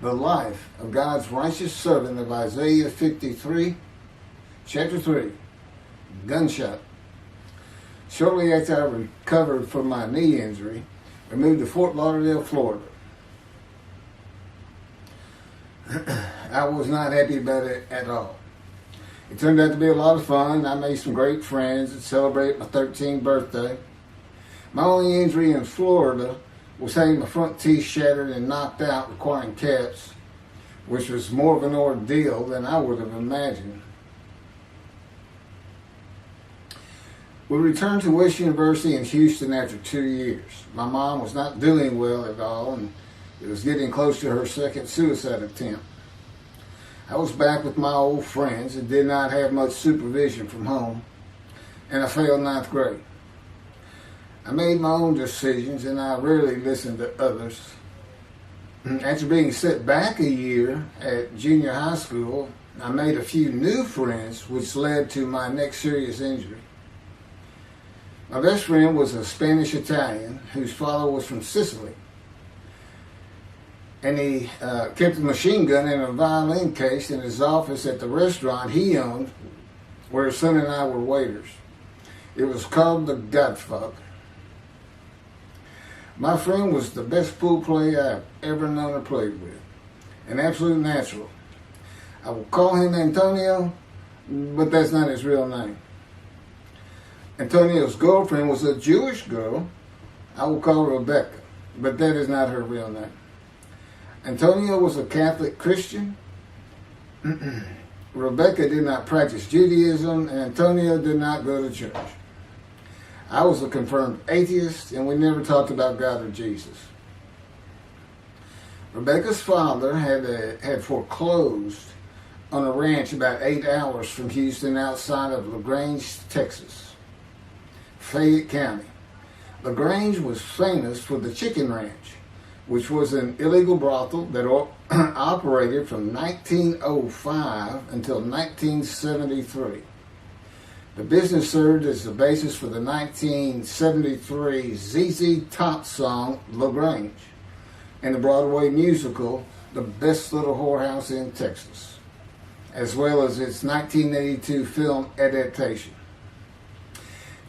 the life of God's righteous servant of Isaiah 53, chapter 3, gunshot. Shortly after I recovered from my knee injury, I moved to Fort Lauderdale, Florida. I was not happy about it at all. It turned out to be a lot of fun. I made some great friends and celebrated my 13th birthday. My only injury in Florida was having my front teeth shattered and knocked out, requiring caps, which was more of an ordeal than I would have imagined. We returned to West University in Houston after 2 years. My mom was not doing well at all, and it was getting close to her second suicide attempt. I was back with my old friends and did not have much supervision from home, and I failed ninth grade. I made my own decisions, and I rarely listened to others. After being set back a year at junior high school, I made a few new friends, which led to my next serious injury. My best friend was a Spanish Italian whose father was from Sicily. And he kept a machine gun and a violin case in his office at the restaurant he owned, where his son and I were waiters. It was called the Godfather. My friend was the best pool player I've ever known or played with, an absolute natural. I will call him Antonio, but that's not his real name. Antonio's girlfriend was a Jewish girl. I will call her Rebecca, but that is not her real name. Antonio was a Catholic Christian. Rebecca did not practice Judaism, and Antonio did not go to church. I was a confirmed atheist, and we never talked about God or Jesus. Rebecca's father had foreclosed on a ranch about 8 hours from Houston outside of LaGrange, Texas, Fayette County. LaGrange was famous for the Chicken Ranch, which was an illegal brothel that operated from 1905 until 1973. The business served as the basis for the 1973 ZZ Top song, LaGrange, and the Broadway musical, The Best Little Whorehouse in Texas, as well as its 1982 film adaptation.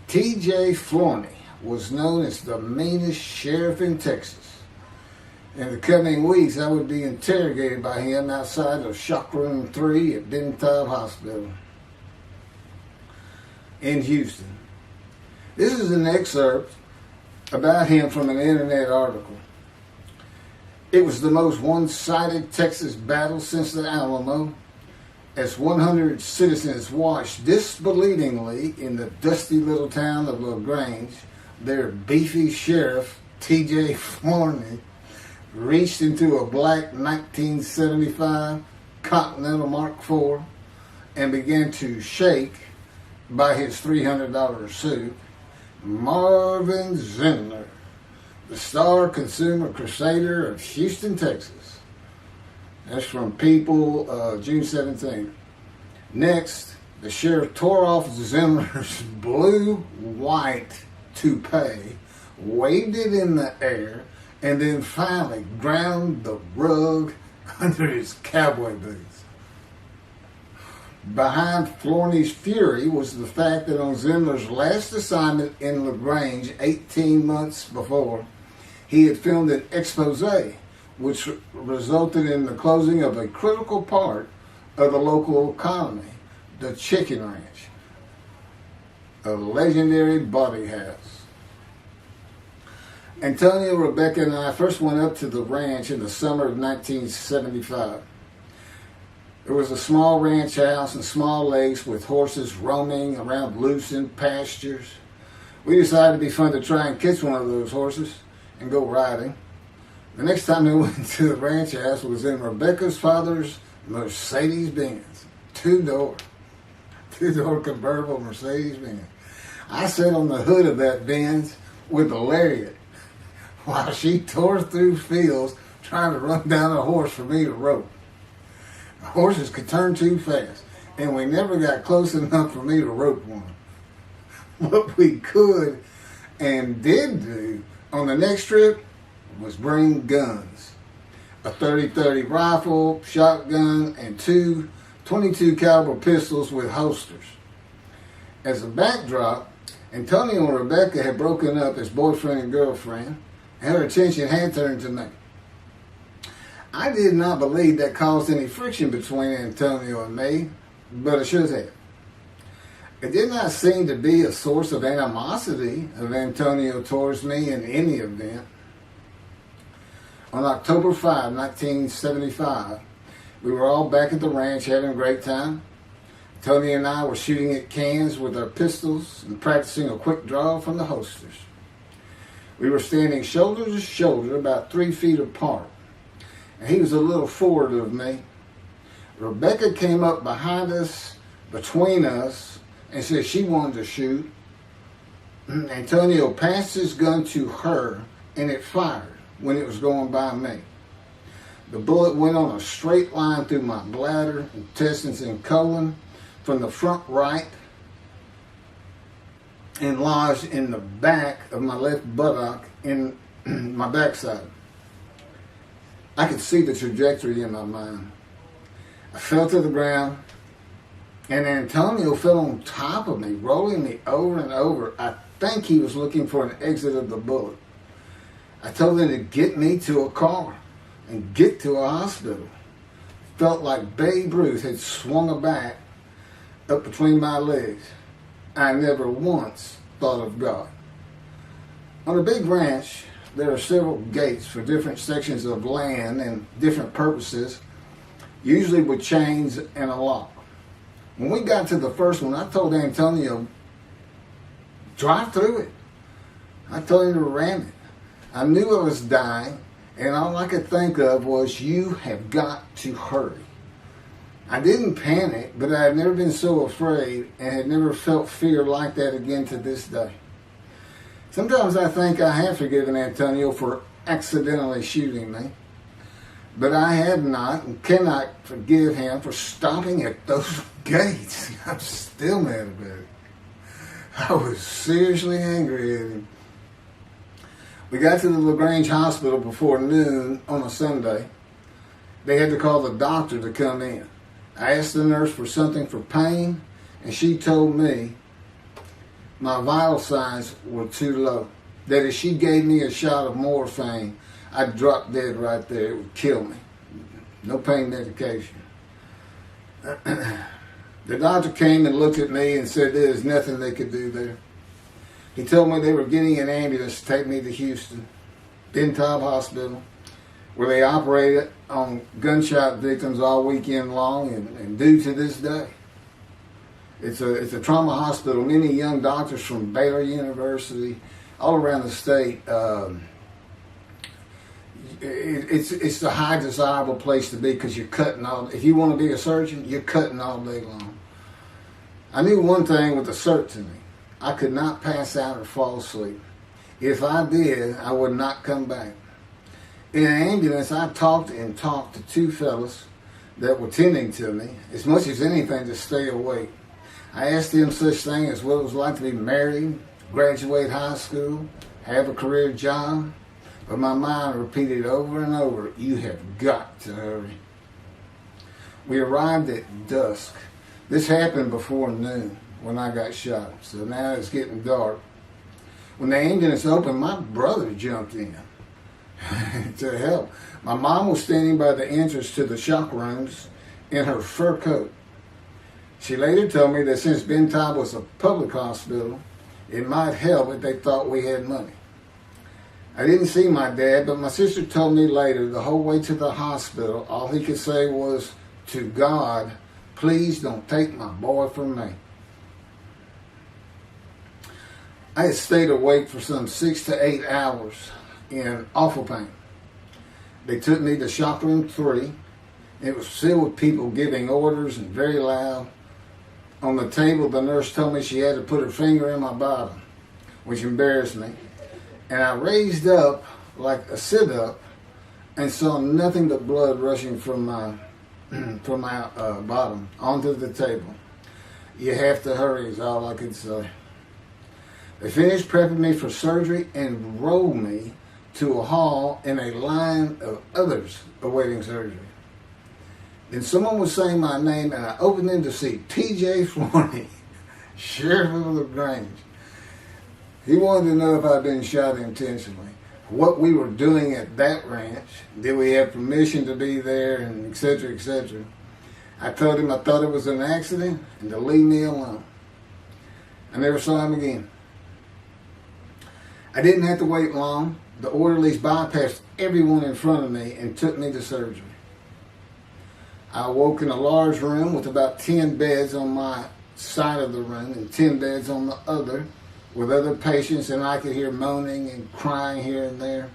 T.J. Flourney was known as the meanest sheriff in Texas. In the coming weeks, I would be interrogated by him outside of Shock Room 3 at Dental Hospital in Houston. This is an excerpt about him from an internet article. It was the most one-sided Texas battle since the Alamo, as 100 citizens watched disbelievingly in the dusty little town of LaGrange, their beefy sheriff, T.J. Flourney, reached into a black 1975 Continental Mark IV and began to shake by his $300 suit Marvin Zindler, the star consumer crusader of Houston, Texas. That's from People, June 17th. Next, the sheriff tore off Zindler's blue-white toupee, waved it in the air, and then finally ground the rug under his cowboy boots. Behind Flourney's fury was the fact that on Zindler's last assignment in LaGrange 18 months before, he had filmed an expose which resulted in the closing of a critical part of the local economy, the Chicken Ranch, a legendary body house. Antonio, Rebecca, and I first went up to the ranch in the summer of 1975. There was a small ranch house and small lakes with horses roaming around loose in pastures. We decided it'd be fun to try and catch one of those horses and go riding. The next time we went to the ranch house was in Rebecca's father's Mercedes-Benz, two-door convertible Mercedes-Benz. I sat on the hood of that Benz with a lariat while she tore through fields trying to run down a horse for me to rope. The horses could turn too fast, and we never got close enough for me to rope one. What we could and did do on the next trip was bring guns. a 30-30 rifle, shotgun, and two 22 caliber pistols with holsters. As a backdrop, Antonio and Rebecca had broken up as boyfriend and girlfriend, and her attention had turned to me. I did not believe that caused any friction between Antonio and me, but it should have. It did not seem to be a source of animosity of Antonio towards me in any event. On October 5, 1975, we were all back at the ranch having a great time. Tony and I were shooting at cans with our pistols and practicing a quick draw from the holsters. We were standing shoulder to shoulder about 3 feet apart, and he was a little forward of me. Rebecca came up behind us, between us, and said she wanted to shoot. Antonio passed his gun to her, and it fired when it was going by me. The bullet went on a straight line through my bladder, intestines, and colon from the front right and lodged in the back of my left buttock in my backside. I could see the trajectory in my mind. I fell to the ground, and Antonio fell on top of me, rolling me over and over. I think he was looking for an exit of the bullet. I told him to get me to a car and get to a hospital. Felt like Babe Ruth had swung a bat up between my legs. I never once thought of God. On a big ranch, there are several gates for different sections of land and different purposes, usually with chains and a lock. When we got to the first one, I told Antonio, drive through it. I told him to ram it. I knew I was dying, and all I could think of was, you have got to hurry. I didn't panic, but I had never been so afraid and had never felt fear like that again to this day. Sometimes I think I have forgiven Antonio for accidentally shooting me, but I have not and cannot forgive him for stopping at those gates. I'm still mad about it. I was seriously angry at him. We got to the LaGrange Hospital before noon on a Sunday. They had to call the doctor to come in. I asked the nurse for something for pain, and she told me my vital signs were too low. That if she gave me a shot of morphine, I'd drop dead right there. It would kill me. No pain medication. The doctor came and looked at me and said there's nothing they could do there. He told me they were getting an ambulance to take me to Houston, Ben Taub Hospital, where they operated on gunshot victims all weekend long and do to this day. It's a trauma hospital. Many young doctors from Baylor University, all around the state. It's the high desirable place to be because you're cutting all. If you want to be a surgeon, you're cutting all day long. I knew one thing with a certainty. I could not pass out or fall asleep. If I did, I would not come back. In an ambulance, I talked to 2 fellas that were tending to me, as much as anything to stay awake. I asked them such things as what it was like to be married, graduate high school, have a career job, but my mind repeated over and over, you have got to hurry. We arrived at dusk. This happened before noon when I got shot, so now it's getting dark. When the ambulance opened, my brother jumped in to help. My mom was standing by the entrance to the shock rooms in her fur coat. She later told me that since Ben Taub was a public hospital, it might help if they thought we had money. I didn't see my dad, but my sister told me later, the whole way to the hospital, all he could say was, to God, please don't take my boy from me. I had stayed awake for some 6 to 8 hours in awful pain. They took me to shock room 3. It was filled with people giving orders and very loud. On the table, the nurse told me she had to put her finger in my bottom, which embarrassed me. And I raised up like a sit-up and saw nothing but blood rushing from my bottom onto the table. You have to hurry is all I could say. They finished prepping me for surgery and rolled me to a hall in a line of others awaiting surgery. Then someone was saying my name, and I opened in to see T.J. Forney, Sheriff of LaGrange. He wanted to know if I'd been shot intentionally, what we were doing at that ranch, did we have permission to be there, and et cetera, et cetera. I told him I thought it was an accident and to leave me alone. I never saw him again. I didn't have to wait long. The orderlies bypassed everyone in front of me and took me to surgery. I awoke in a large room with about 10 beds on my side of the room and 10 beds on the other, with other patients, and I could hear moaning and crying here and there.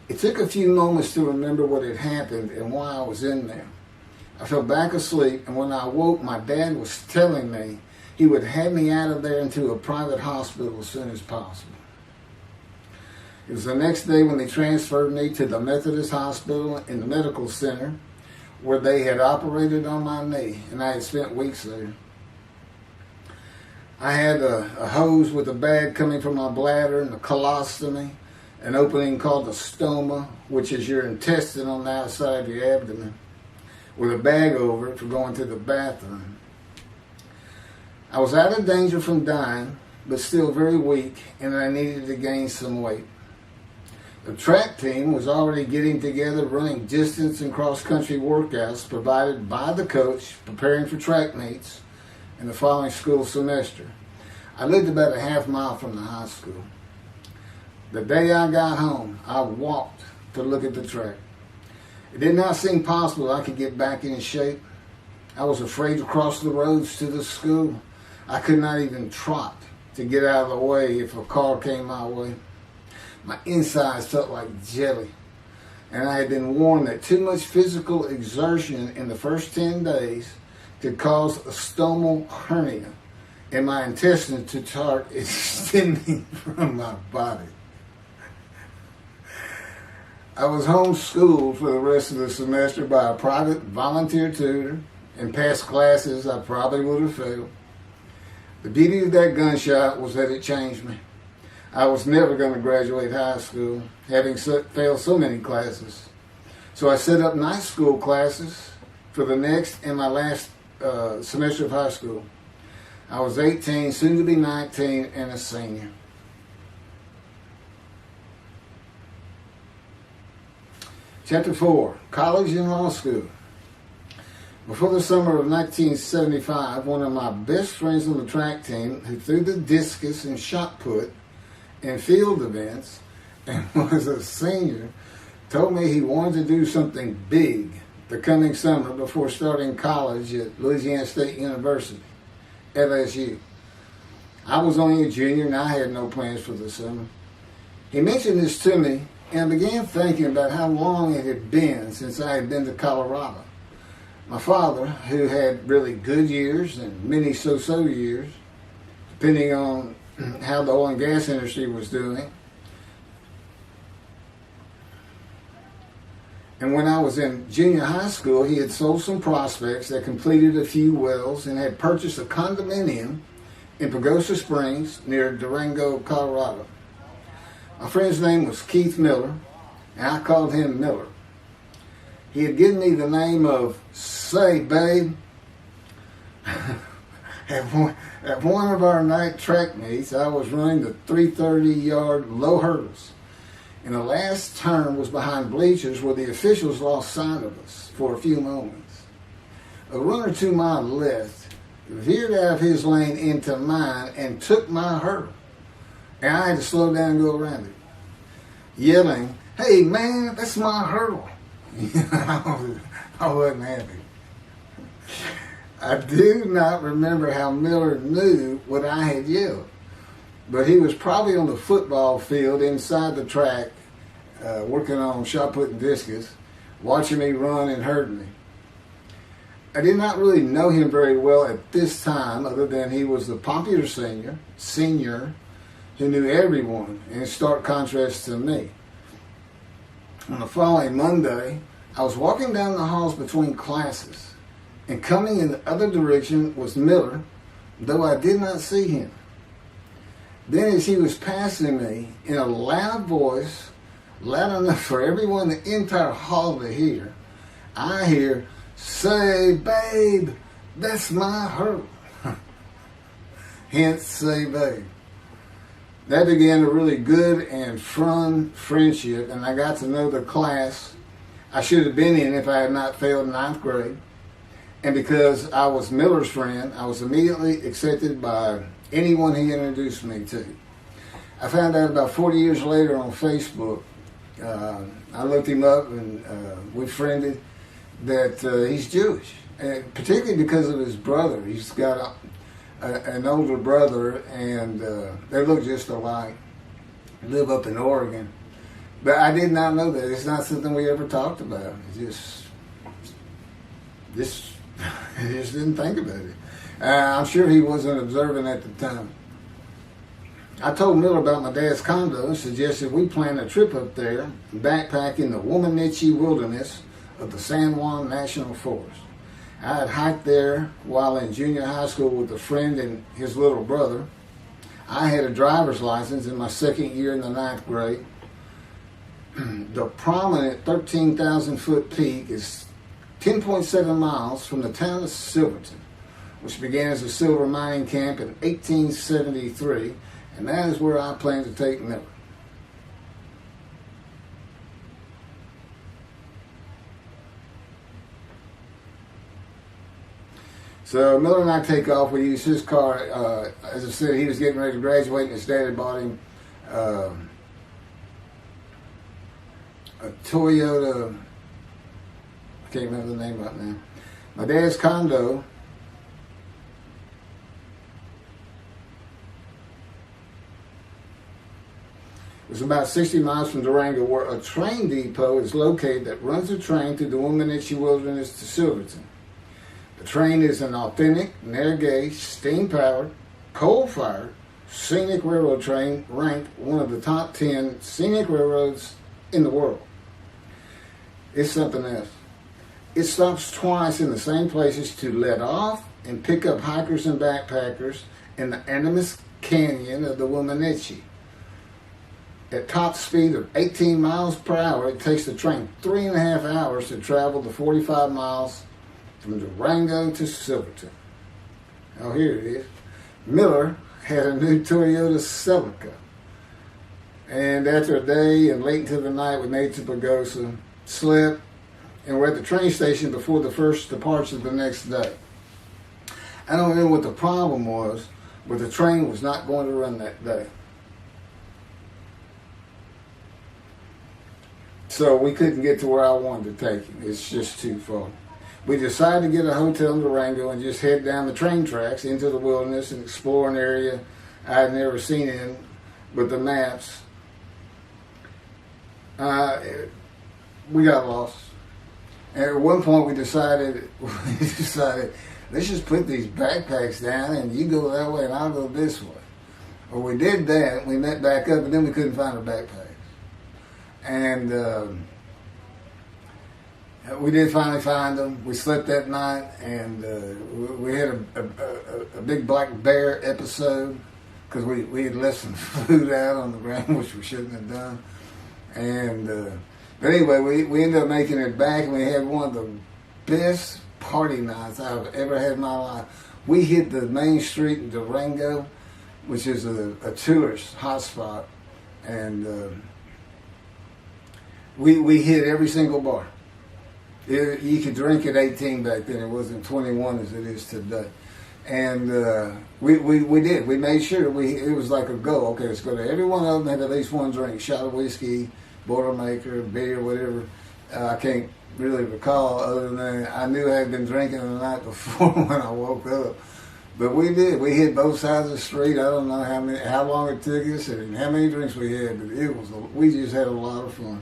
It took a few moments to remember what had happened and why I was in there. I fell back asleep, and when I awoke, my dad was telling me he would have me out of there into a private hospital as soon as possible. It was the next day when they transferred me to the Methodist Hospital in the medical center, where they had operated on my knee, and I had spent weeks there. I had a hose with a bag coming from my bladder and a colostomy, an opening called the stoma, which is your intestine on the outside of your abdomen, with a bag over it for going to the bathroom. I was out of danger from dying, but still very weak, and I needed to gain some weight. The track team was already getting together, running distance and cross-country workouts provided by the coach, preparing for track meets in the following school semester. I lived about a half mile from the high school. The day I got home, I walked to look at the track. It did not seem possible I could get back in shape. I was afraid to cross the roads to the school. I could not even trot to get out of the way if a car came my way. My insides felt like jelly, and I had been warned that too much physical exertion in the first 10 days could cause a stomal hernia and my intestines to start extending from my body. I was homeschooled for the rest of the semester by a private volunteer tutor, and passed classes I probably would have failed. The beauty of that gunshot was that it changed me. I was never going to graduate high school, having failed so many classes. So I set up night school classes for the next and my last semester of high school. I was 18, soon to be 19, and a senior. Chapter 4, College and Law School. Before the summer of 1975, one of my best friends on the track team, who threw the discus and shot put in field events and was a senior, told me he wanted to do something big the coming summer before starting college at Louisiana State University, LSU. I was only a junior and I had no plans for the summer. He mentioned this to me, and I began thinking about how long it had been since I had been to Colorado. My father, who had really good years and many so-so years, depending on how the oil and gas industry was doing. And when I was in junior high school, he had sold some prospects that completed a few wells and had purchased a condominium in Pagosa Springs near Durango, Colorado. My friend's name was Keith Miller, and I called him Miller. He had given me the name of Say Babe. At one of our night track meets, I was running the 330-yard low hurdles, and the last turn was behind bleachers where the officials lost sight of us for a few moments. A runner to my left veered out of his lane into mine and took my hurdle, and I had to slow down and go around it, yelling, "Hey man, that's my hurdle." I wasn't happy. I do not remember how Miller knew what I had yelled, but he was probably on the football field inside the track, working on shot put and discus, watching me run and hurting me. I did not really know him very well at this time, other than he was the popular senior who knew everyone, in stark contrast to me. On the following Monday, I was walking down the halls between classes, and coming in the other direction was Miller, though I did not see him. Then as he was passing me, in a loud voice, loud enough for everyone in the entire hall to hear, I hear, "Say, babe, that's my hurt." Hence, say, babe. That began a really good and fun friendship, and I got to know the class I should have been in if I had not failed ninth grade. And because I was Miller's friend, I was immediately accepted by anyone he introduced me to. I found out about 40 years later on Facebook. I looked him up and we friended that he's Jewish, and particularly because of his brother. He's got an older brother, and they look just alike. Live up in Oregon. But I did not know that. It's not something we ever talked about. Just didn't think about it. I'm sure he wasn't observant at the time. I told Miller about my dad's condo and suggested we plan a trip up there and backpack in the Womanichi wilderness of the San Juan National Forest. I had hiked there while in junior high school with a friend and his little brother. I had a driver's license in my second year in the ninth grade. The prominent 13,000 foot peak is 10.7 miles from the town of Silverton, which began as a silver mining camp in 1873, and that is where I plan to take Miller. So Miller and I take off. We use his car. As I said, he was getting ready to graduate, and his dad had bought him a Toyota. I can't remember the name right now. My dad's condo was about 60 miles from Durango, where a train depot is located that runs a train through the Womanichi Wilderness to Silverton. The train is an authentic, narrow-gauge, steam-powered, coal-fired, scenic railroad train ranked one of the top 10 scenic railroads in the world. It's something else. It stops twice in the same places to let off and pick up hikers and backpackers in the Animas Canyon of the Womanichi. At top speed of 18 miles per hour, it takes the train 3.5 hours to travel the 45 miles from Durango to Silverton. Oh, here it is. Miller had a new Toyota Celica. And after a day and late into the night, we made to Pagosa, slept, and we're at the train station before the first departure the next day. I don't know what the problem was, but the train was not going to run that day. So we couldn't get to where I wanted to take him. It's just too far. We decided to get a hotel in Durango and just head down the train tracks into the wilderness and explore an area I had never seen in with the maps. We got lost. And at one point we decided, let's just put these backpacks down and you go that way and I'll go this way. Well, we did that. We met back up, and then we couldn't find our backpacks. And we did finally find them. We slept that night, and we had a big black bear episode because we had left some food out on the ground, which we shouldn't have done. And but anyway, we ended up making it back, and we had one of the best party nights I've ever had in my life. We hit the main street in Durango, which is a tourist hotspot, and we hit every single bar. You could drink at 18 back then. It wasn't 21 as it is today. And we did. We made sure it was like a go. Okay, let's go to every one of them, have at least one drink, shot of whiskey, Boilermaker, beer, whatever. I can't really recall other than I knew I had been drinking the night before when I woke up. But we did. We hit both sides of the street. I don't know how long it took us and how many drinks we had, but we just had a lot of fun.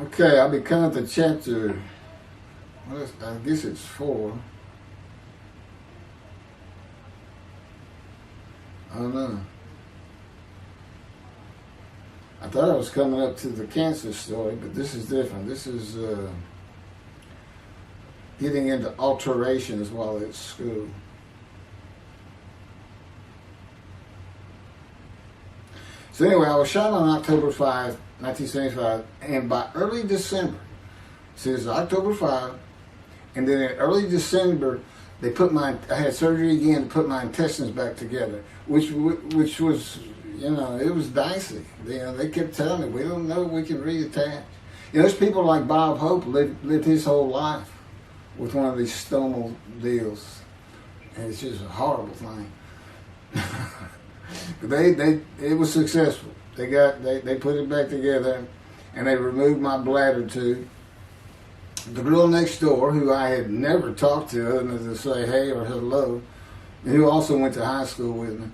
Okay, I'll be coming to chapter, I guess it's 4. I don't know. I thought I was coming up to the cancer story, but this is different. This is getting into alterations while at school. So anyway, I was shot on October 5, 1975, and by early December, so it's October 5, and then in early December, I had surgery again to put my intestines back together, which was, it was dicey. They kept telling me, we don't know if we can reattach. There's people like Bob Hope lived his whole life with one of these stomal deals, and it's just a horrible thing. It was successful. They put it back together, and they removed my bladder tube. The girl next door, who I had never talked to other than to say hey or hello, and who also went to high school with me,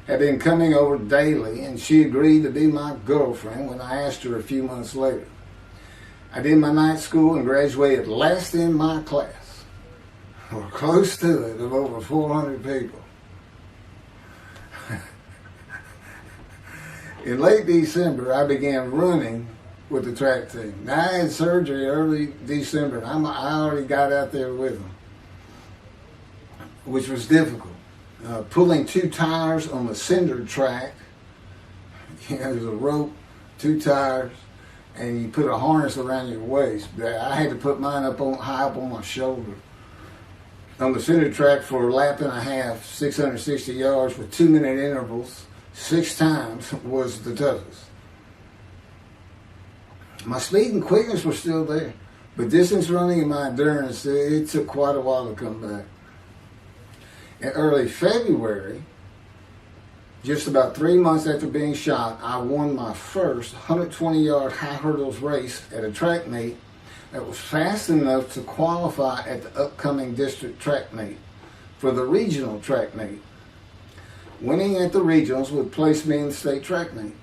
had been coming over daily, and she agreed to be my girlfriend when I asked her a few months later. I did my night school and graduated last in my class, or close to it, of over 400 people. In late December, I began running with the track team. Now, I had surgery early December, and I already got out there with them, which was difficult. Pulling 2 tires on the cinder track. There's a rope, 2 tires, and you put a harness around your waist. I had to put mine high up on my shoulder. On the cinder track for a lap and a half, 660 yards with 2-minute intervals, 6 times was the toughest. My speed and quickness were still there, but distance running and my endurance, it took quite a while to come back. In early February, just about 3 months after being shot, I won my first 120-yard high hurdles race at a track meet that was fast enough to qualify at the upcoming district track meet for the regional track meet. Winning at the regionals would place me in the state track meet.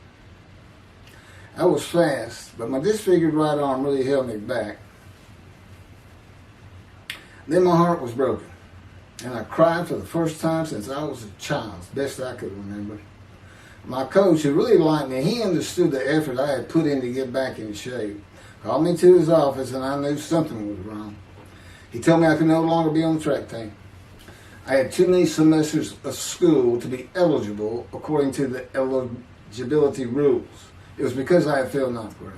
I was fast, but my disfigured right arm really held me back. Then my heart was broken, and I cried for the first time since I was a child, best I could remember. My coach, who really liked me, he understood the effort I had put in to get back in shape. Called me to his office, and I knew something was wrong. He told me I could no longer be on the track team. I had too many semesters of school to be eligible according to the eligibility rules. It was because I had failed 9th grade.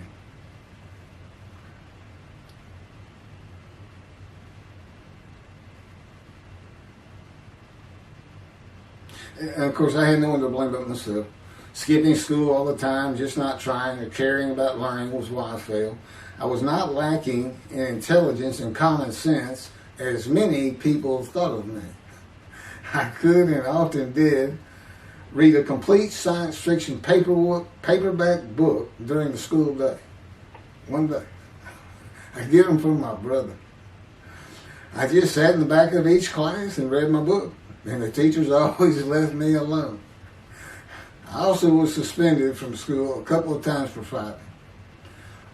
And of course, I had no one to blame but myself. Skipping school all the time, just not trying or caring about learning was why I failed. I was not lacking in intelligence and common sense, as many people thought of me. I could and often did read a complete science fiction paperback book during the school day. One day. I get them from my brother. I just sat in the back of each class and read my book, and the teachers always left me alone. I also was suspended from school a couple of times for fighting.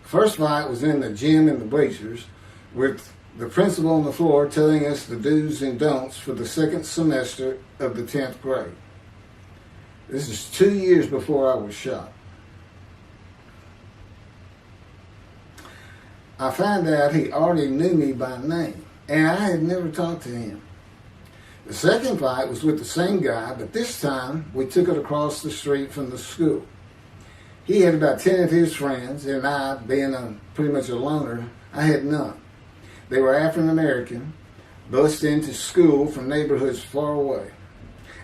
First fight was in the gym in the bleachers with the principal on the floor telling us the do's and don'ts for the second semester of the 10th grade. This is 2 years before I was shot. I found out he already knew me by name, and I had never talked to him. The second fight was with the same guy, but this time we took it across the street from the school. He had about 10 of his friends, and I, being pretty much a loner, I had none. They were African American, bused into school from neighborhoods far away.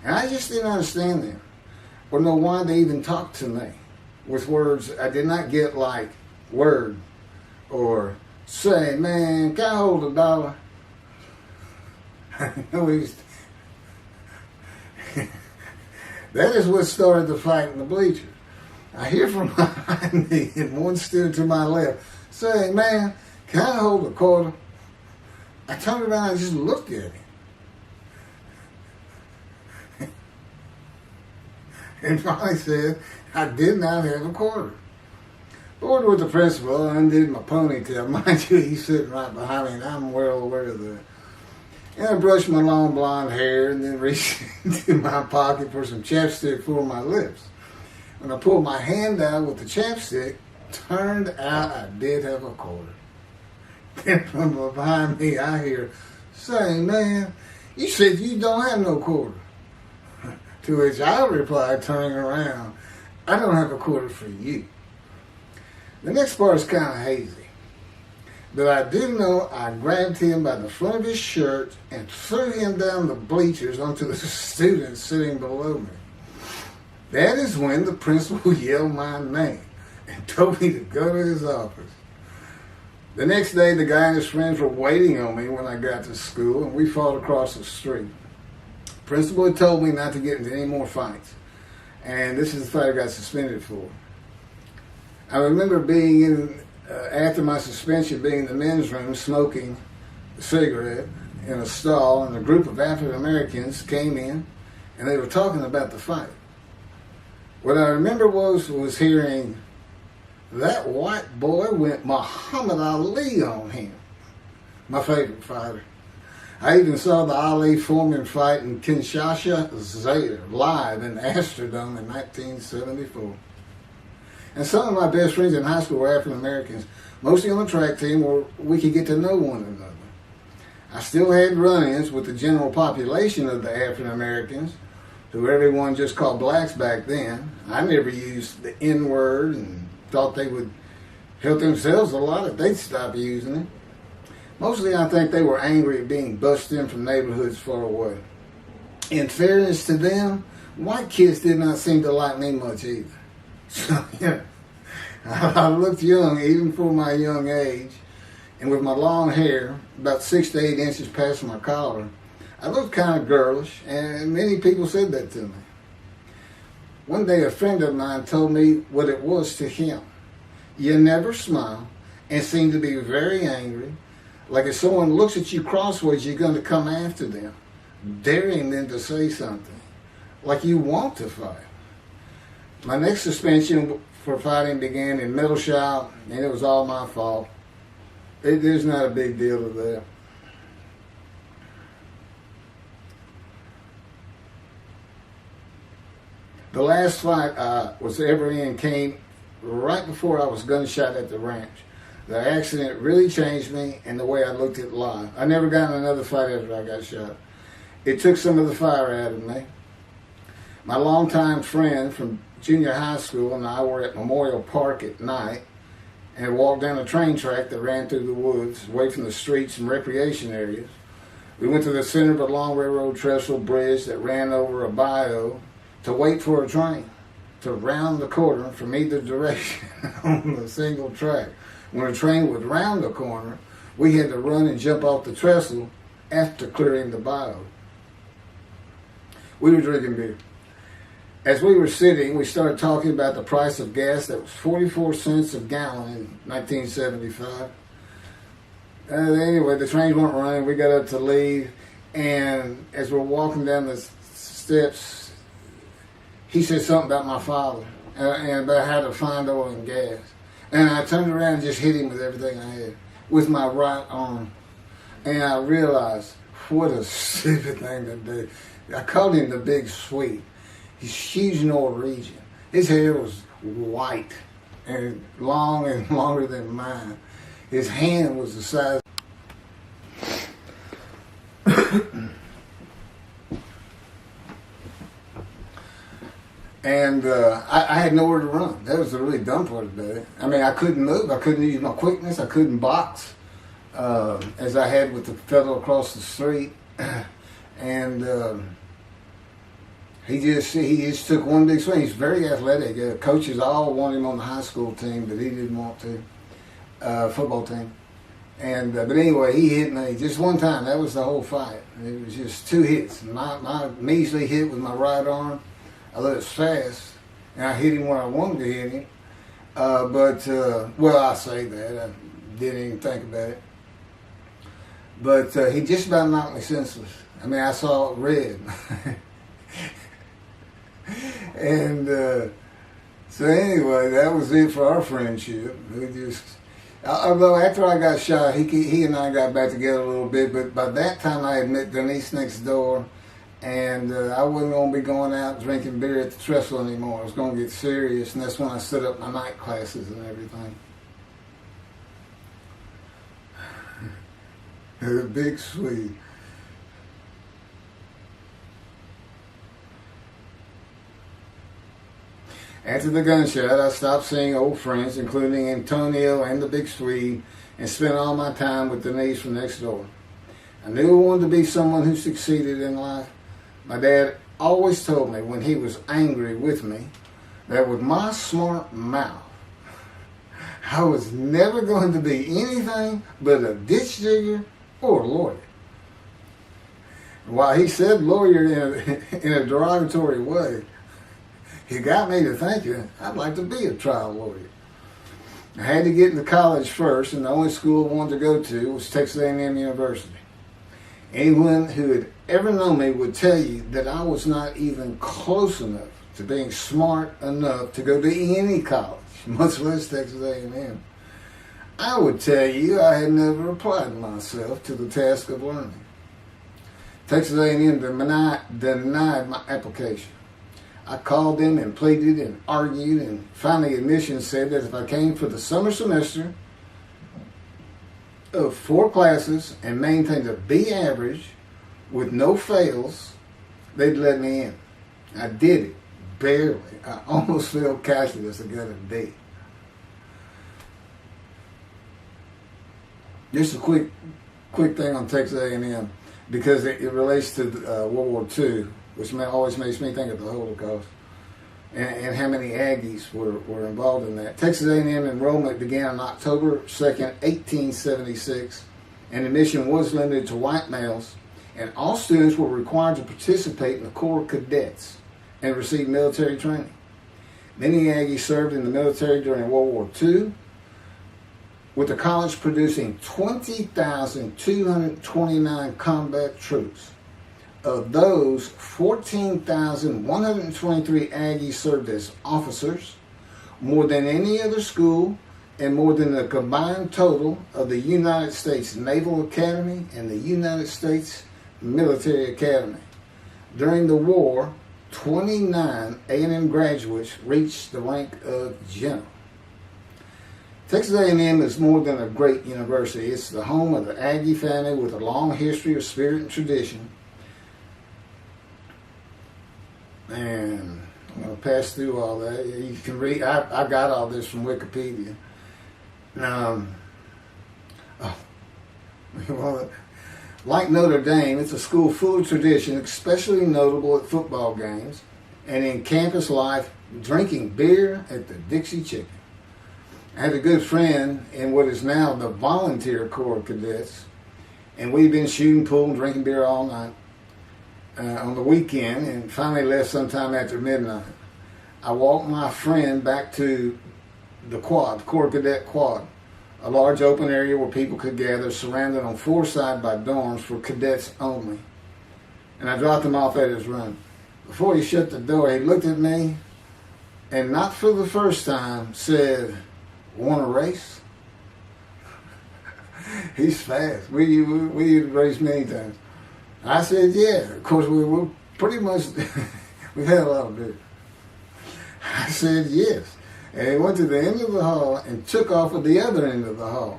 And I just didn't understand them, or know why they even talked to me with words I did not get, like word, or say, man, can I hold $1? That is what started the fight in the bleachers. I hear from behind me, and one stood to my left, say, man, can I hold $1? I turned around and just looked at him. And finally said, I did not have $1. Bored with the principal, I undid my ponytail. Mind you, he's sitting right behind me, and I'm well aware of that. And I brushed my long blonde hair and then reached into my pocket for some chapstick for my lips. When I pulled my hand out with the chapstick, turned out I did have a quarter. Then from behind me, I hear, "Say, man, you said you don't have no quarter." To which I replied, turning around, "I don't have a quarter for you." The next part is kind of hazy. But I do know I grabbed him by the front of his shirt and threw him down the bleachers onto the students sitting below me. That is when the principal yelled my name and told me to go to his office. The next day, the guy and his friends were waiting on me when I got to school, and we fought across the street. The principal had told me not to get into any more fights, and this is the fight I got suspended for. I remember being after my suspension, being in the men's room smoking a cigarette in a stall, and a group of African Americans came in, and they were talking about the fight. What I remember was hearing, "That white boy went Muhammad Ali on him." My favorite fighter. I even saw the Ali-Foreman fight in Kinshasa, Zaire, live in the Astrodome in 1974. And some of my best friends in high school were African Americans, mostly on the track team where we could get to know one another. I still had run-ins with the general population of the African Americans, who everyone just called blacks back then. I never used the N-word and thought they would help themselves a lot if they'd stop using it. Mostly I think they were angry at being bussed in from neighborhoods far away. In fairness to them, white kids did not seem to like me much either. So, yeah, I looked young even for my young age, and with my long hair, about 6 to 8 inches past my collar, I looked kind of girlish, and many people said that to me. One day a friend of mine told me what it was to him. You never smile and seem to be very angry, like if someone looks at you crossways, you're going to come after them, daring them to say something, like you want to fight. My next suspension for fighting began in middle shop, and it was all my fault. There's not a big deal to that. The last fight I was ever in came right before I was gunshot at the ranch. The accident really changed me and the way I looked at life. I never got in another fight after I got shot. It took some of the fire out of me. My longtime friend from junior high school and I were at Memorial Park at night and walked down a train track that ran through the woods, away from the streets and recreation areas. We went to the center of a long railroad trestle bridge that ran over a bayou to wait for a train to round the corner from either direction on the single track. When a train would round the corner, we had to run and jump off the trestle after clearing the bayou. We were drinking beer. As we were sitting, we started talking about the price of gas that was 44 cents a gallon in 1975. Anyway, the trains weren't running. We got up to leave, and as we're walking down the steps, he said something about my father and about how to find oil and gas. And I turned around and just hit him with everything I had, with my right arm. And I realized, what a stupid thing to do. I called him the Big Sweet. He's huge Norwegian. His hair was white and long and longer than mine. His hand was the size. And I had nowhere to run. That was the really dumb part about it. I mean, I couldn't move. I couldn't use my quickness. I couldn't box as I had with the fellow across the street. And he just took one big swing. He's very athletic. Coaches all want him on the high school team, but he didn't want to. Football team. And but anyway, he hit me just one time. That was the whole fight. It was just 2 hits. My measly hit with my right arm. I let it fast, and I hit him where I wanted to hit him. Well, I say that. I didn't even think about it. But he just about knocked me senseless. I mean, I saw red. And so anyway, that was it for our friendship. Although after I got shot, he and I got back together a little bit, but by that time I had met Denise next door, And I wasn't going to be going out drinking beer at the trestle anymore. I was going to get serious, and that's when I set up my night classes and everything. The big Swede. After the gunshot, I stopped seeing old friends, including Antonio and the big Swede, and spent all my time with Denise from next door. I knew I wanted to be someone who succeeded in life. My dad always told me when he was angry with me that with my smart mouth, I was never going to be anything but a ditch digger or a lawyer. While he said lawyer in a derogatory way, he got me to thinking I'd like to be a trial lawyer. I had to get into college first, and the only school I wanted to go to was Texas A&M University. Anyone who had ever known me would tell you that I was not even close enough to being smart enough to go to any college, much less Texas A&M. I would tell you I had never applied myself to the task of learning. Texas A&M denied my application. I called them and pleaded and argued, and finally admissions said that if I came for the summer semester of 4 classes and maintained a B average with no fails, they'd let me in. I did it, barely. I almost failed calculus and got a D. Just a quick thing on Texas A&M, because it relates to World War II, which always makes me think of the Holocaust, and how many Aggies were involved in that. Texas A&M enrollment began on October 2nd, 1876, and admission was limited to white males, and all students were required to participate in the Corps of Cadets and receive military training. Many Aggies served in the military during World War II, with the college producing 20,229 combat troops. Of those, 14,123 Aggies served as officers, more than any other school, and more than the combined total of the United States Naval Academy and the United States Military Academy. During the war, 29 A&M graduates reached the rank of general. Texas A&M is more than a great university. It's the home of the Aggie family with a long history of spirit and tradition. And I'm going to pass through all that. You can read. I got all this from Wikipedia. Like Notre Dame, it's a school full of tradition, especially notable at football games and in campus life, drinking beer at the Dixie Chicken. I had a good friend in what is now the Volunteer Corps of Cadets, and we've been shooting pool and drinking beer all night on the weekend, and finally left sometime after midnight. I walked my friend back to the quad, the Corps Cadet Quad, a large open area where people could gather, surrounded on 4 sides by dorms for cadets only. And I dropped him off at his room. Before he shut the door, he looked at me, and not for the first time, said, "Want to race?" He's fast. We used to race many times. I said, yeah. Of course, we were pretty much, we had a lot of beer. I said, yes. And he went to the end of the hall and took off at the other end of the hall.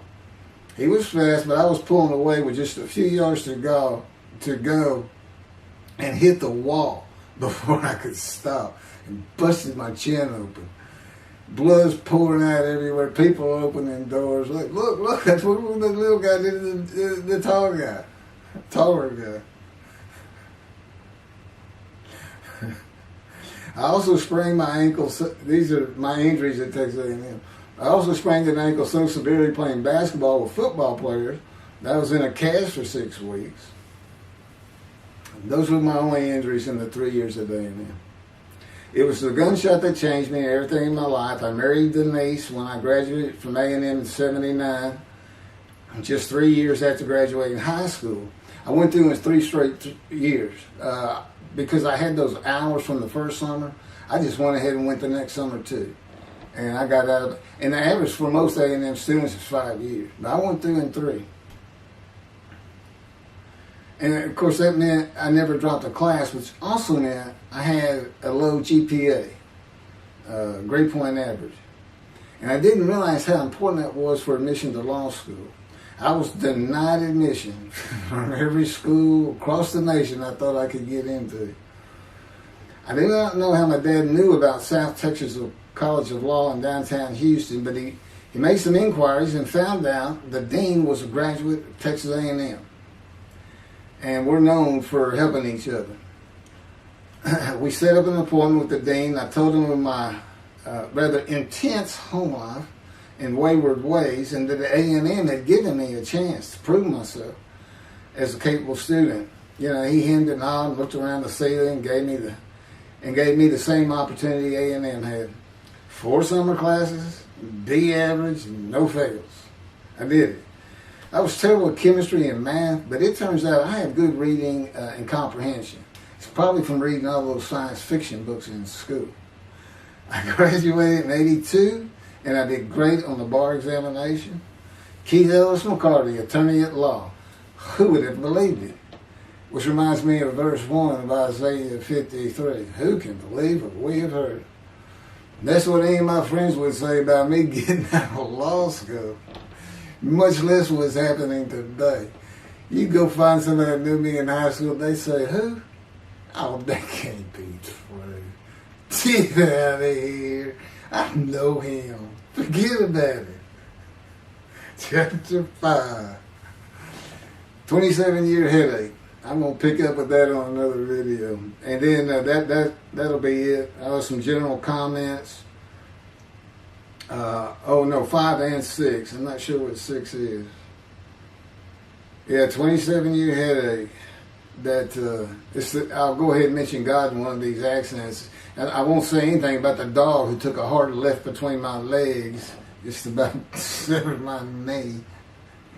He was fast, but I was pulling away with just a few yards to go and hit the wall before I could stop and busted my chin open. Blood's pouring out everywhere. People opening doors. Look, that's what the little guy did to the tall guy. Taller guy. I also sprained my ankle. These are my injuries at Texas A&M. I also sprained an ankle so severely playing basketball with football players that I was in a cast for 6 weeks. Those were my only injuries in the 3 years at A&M. It was the gunshot that changed me and everything in my life. I married Denise when I graduated from A&M in '79. Just 3 years after graduating high school. I went through in 3 straight years. Because I had those hours from the first summer, I just went ahead and went the next summer too. And I got out of it. And the average for most A&M students is 5 years. But I went through in 3. And of course that meant I never dropped a class, which also meant I had a low GPA, grade point average. And I didn't realize how important that was for admission to law school. I was denied admission from every school across the nation I thought I could get into. I did not know how my dad knew about South Texas College of Law in downtown Houston, but he made some inquiries and found out the dean was a graduate of Texas A&M. And we're known for helping each other. We set up an appointment with the dean. I told him of my rather intense home life and wayward ways, and that the A&M had given me a chance to prove myself as a capable student. You know, he hemmed and hawed and looked around the ceiling and gave me the same opportunity A&M had. 4 summer classes, D average, and no fails. I did it. I was terrible at chemistry and math, but it turns out I have good reading and comprehension. It's probably from reading all those science fiction books in school. I graduated in '82, and I did great on the bar examination. Keith Ellis McCarty, attorney at law. Who would have believed it? Which reminds me of verse 1 of Isaiah 53. Who can believe what we have heard? And that's what any of my friends would say about me getting out of law school. Much less what's happening today. You go find somebody that knew me in high school, they say, who? Oh, that can't be true. Get out of here. I know him. Forget about it. Chapter 5. 27-year headache. I'm going to pick up with that on another video. And then that'll be it. I'll have some general comments. 5 and 6. I'm not sure what 6 is. Yeah, 27-year headache. I'll go ahead and mention God in one of these accents. And I won't say anything about the dog who took a hard left between my legs, just about severed my knee,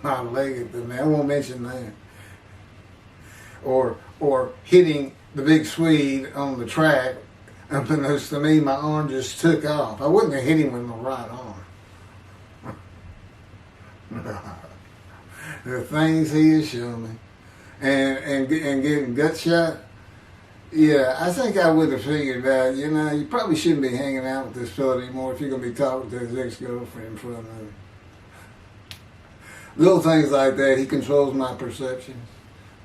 my leg at the knee. I won't mention that. Or hitting the big Swede on the track. Unbeknownst to me, my arm just took off. I wouldn't have hit him with my right arm. The things he has shown me. And getting gut shot. Yeah, I think I would have figured out, you probably shouldn't be hanging out with this fellow anymore if you're going to be talking to his ex-girlfriend in front of him. Little things like that. He controls my perceptions.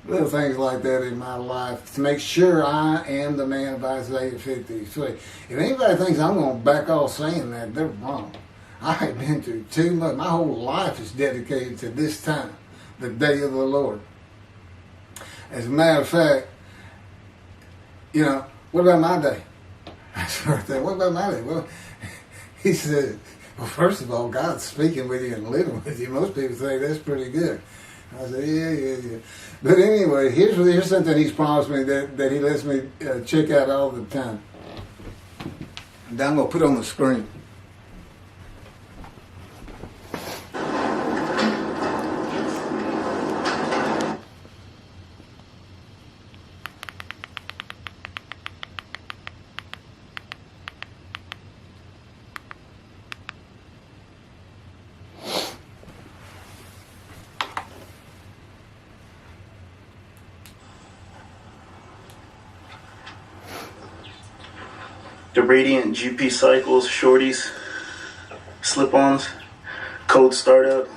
Little things like that in my life to make sure I am the man of Isaiah 53. If anybody thinks I'm going to back off saying that, they're wrong. I have been through too much. My whole life is dedicated to this time, the day of the Lord. As a matter of fact, what about my day? What about my day? Well, he said, well, first of all, God's speaking with you and living with you. Most people say that's pretty good. I said, yeah. But anyway, here's something he's promised me that he lets me check out all the time. And I'm going to put on the screen. The Radiant GP Cycles, Shorties, Slip-Ons, Code Startup,